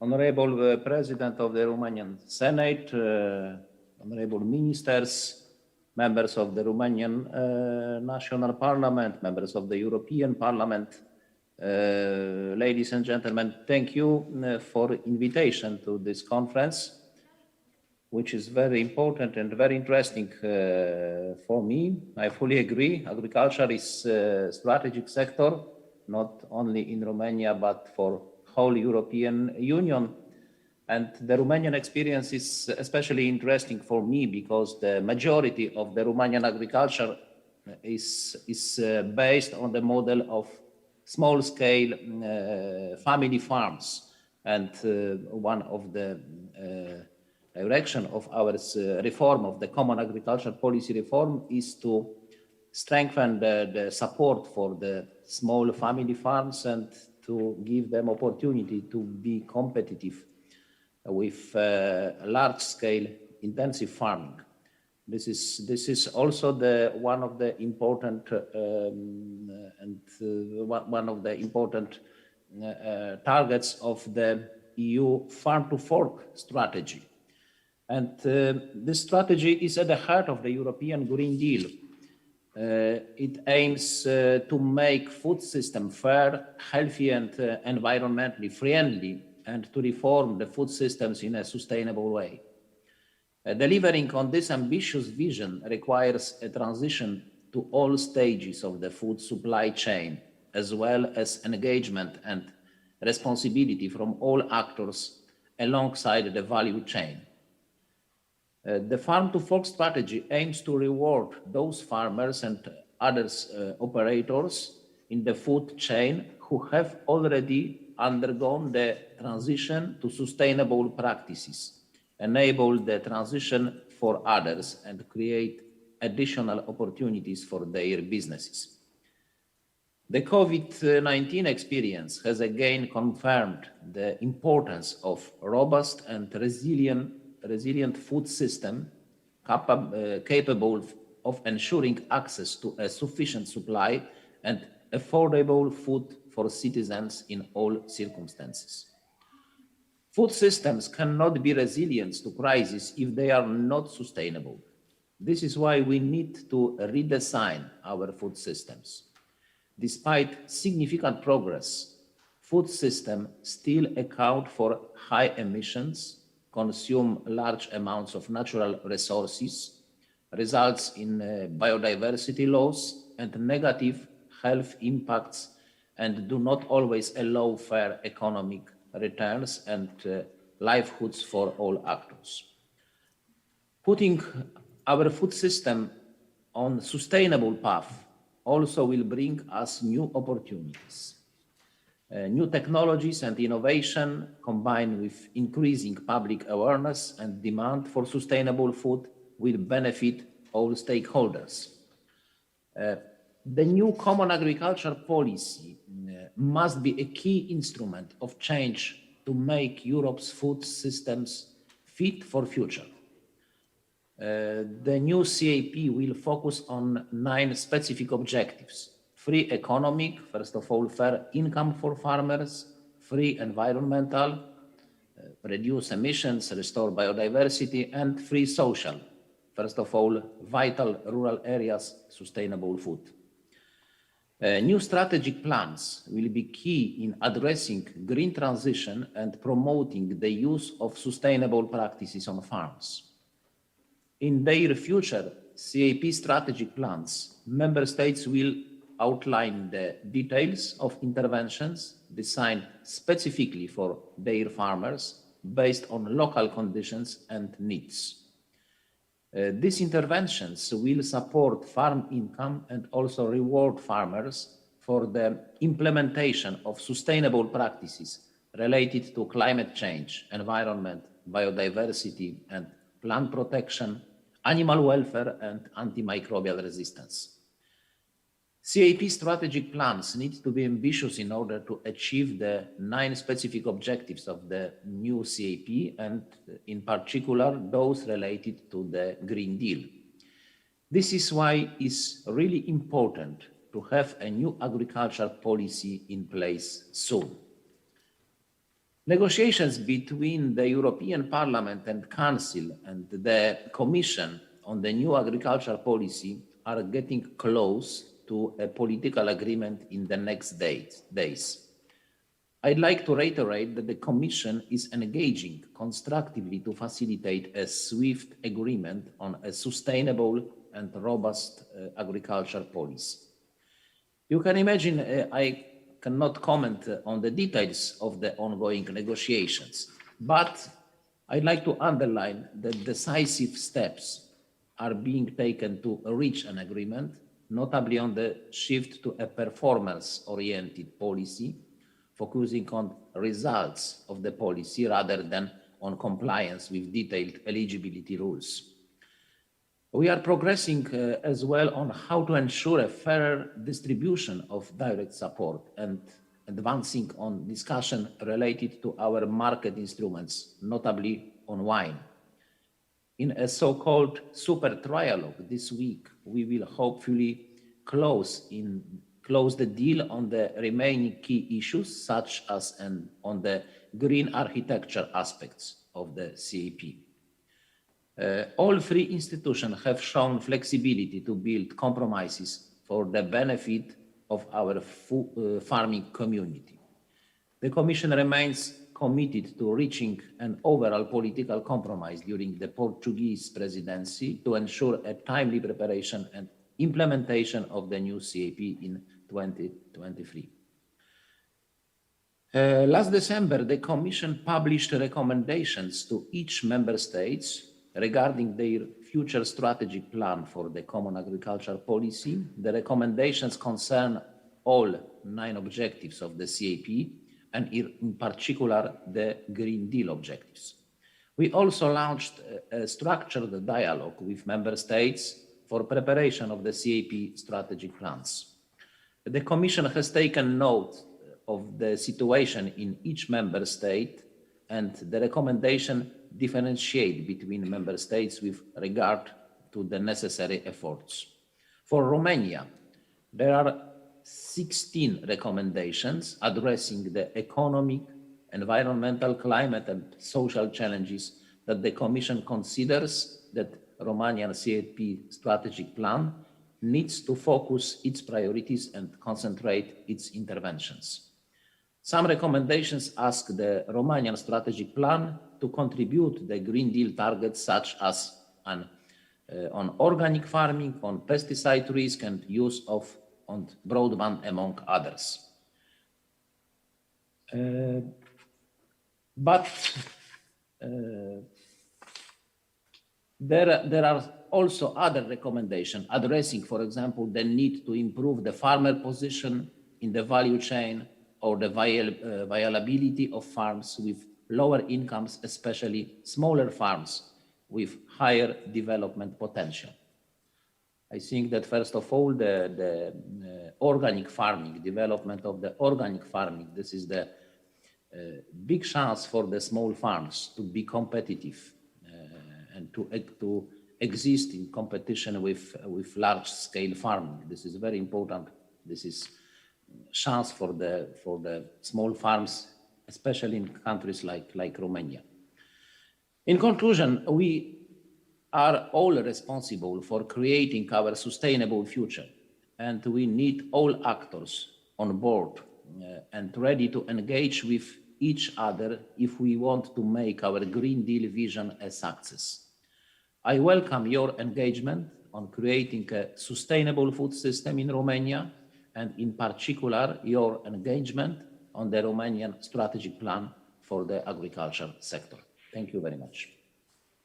Honorable President of the Romanian Senate, honorable ministers, members of the Romanian National Parliament, members of the European Parliament, ladies and gentlemen, thank you for invitation to this conference, which is very important and very interesting for me. I fully agree. Agriculture is a strategic sector, not only in Romania, but for whole European Union. And the Romanian experience is especially interesting for me because the majority of the Romanian agriculture is based on the model of small-scale family farms. And one of the direction of our reform of the common agriculture policy reform is to strengthen the support for the small family farms and to give them opportunity to be competitive with large-scale intensive farming. This is also one of the important targets of the EU farm-to-fork strategy. And this strategy is at the heart of the European Green Deal. It aims to make food system fair, healthy, and environmentally friendly, and to reform the food systems in a sustainable way. Delivering on this ambitious vision requires a transition to all stages of the food supply chain, as well as engagement and responsibility from all actors alongside the value chain. The farm-to-fork strategy aims to reward those farmers and other operators in the food chain who have already undergone the transition to sustainable practices, enable the transition for others, and create additional opportunities for their businesses. The COVID-19 experience has again confirmed the importance of robust and resilient food system capable of ensuring access to a sufficient supply and affordable food for citizens in all circumstances. Food systems cannot be resilient to crises if they are not sustainable. This is why we need to redesign our food systems. Despite significant progress, food systems still account for high emissions, consume large amounts of natural resources, results in biodiversity loss and negative health impacts, and do not always allow fair economic returns and livelihoods for all actors. Putting our food system on a sustainable path also will bring us new opportunities. New technologies and innovation, combined with increasing public awareness and demand for sustainable food, will benefit all stakeholders. The new common agriculture policy must be a key instrument of change to make Europe's food systems fit for future. The new CAP will focus on 9 specific objectives: free economic, first of all, fair income for farmers, free environmental, reduce emissions, restore biodiversity, and free social, first of all, vital rural areas, sustainable food. New strategic plans will be key in addressing green transition and promoting the use of sustainable practices on farms. In their future CAP strategic plans, member states will outline the details of interventions designed specifically for their farmers based on local conditions and needs. These interventions will support farm income and also reward farmers for the implementation of sustainable practices related to climate change, environment, biodiversity, and plant protection, animal welfare, and antimicrobial resistance. CAP strategic plans need to be ambitious in order to achieve the 9 specific objectives of the new CAP, and in particular, those related to the Green Deal. This is why it's really important to have a new agriculture policy in place soon. Negotiations between the European Parliament and Council and the Commission on the new agricultural policy are getting close to a political agreement in the next days. I'd like to reiterate that the Commission is engaging constructively to facilitate a swift agreement on a sustainable and robust agricultural policy. You can imagine I cannot comment on the details of the ongoing negotiations, but I'd like to underline that decisive steps are being taken to reach an agreement, notably on the shift to a performance-oriented policy, focusing on results of the policy rather than on compliance with detailed eligibility rules. We are progressing as well on how to ensure a fairer distribution of direct support and advancing on discussion related to our market instruments, notably on wine. In a so-called super trialogue this week, we will hopefully close the deal on the remaining key issues, such as on the green architecture aspects of the CAP. All three institutions have shown flexibility to build compromises for the benefit of our farming community. The Commission remains committed to reaching an overall political compromise during the Portuguese presidency to ensure a timely preparation and implementation of the new CAP in 2023. Last December, the Commission published recommendations to each member state regarding their future strategic plan for the common agricultural policy. The recommendations concern all 9 objectives of the CAP and in particular the Green Deal objectives. We also launched a structured dialogue with member states for preparation of the CAP strategic plans. The Commission has taken note of the situation in each member state, and the recommendation differentiate between member states with regard to the necessary efforts. For Romania, there are 16 recommendations addressing the economic, environmental, climate, and social challenges that the Commission considers that Romanian CAP strategic plan needs to focus its priorities and concentrate its interventions. Some recommendations ask the Romanian strategic plan to contribute to the Green Deal targets, such as on organic farming, on pesticide risk and use of on broadband, among others. There are also other recommendations addressing, for example, the need to improve the farmer position in the value chain or the viability of farms with lower incomes, especially smaller farms with higher development potential. I think that first of all, the organic farming, development of the organic farming, this is the big chance for the small farms to be competitive and to exist in competition with large-scale farming. This is very important. This is chance for the small farms, especially in countries like Romania. In conclusion, we are all responsible for creating our sustainable future, and we need all actors on board and ready to engage with each other if we want to make our Green Deal vision a success. I welcome your engagement on creating a sustainable food system in Romania, and in particular, your engagement on the Romanian strategic plan for the agriculture sector. Thank you very much.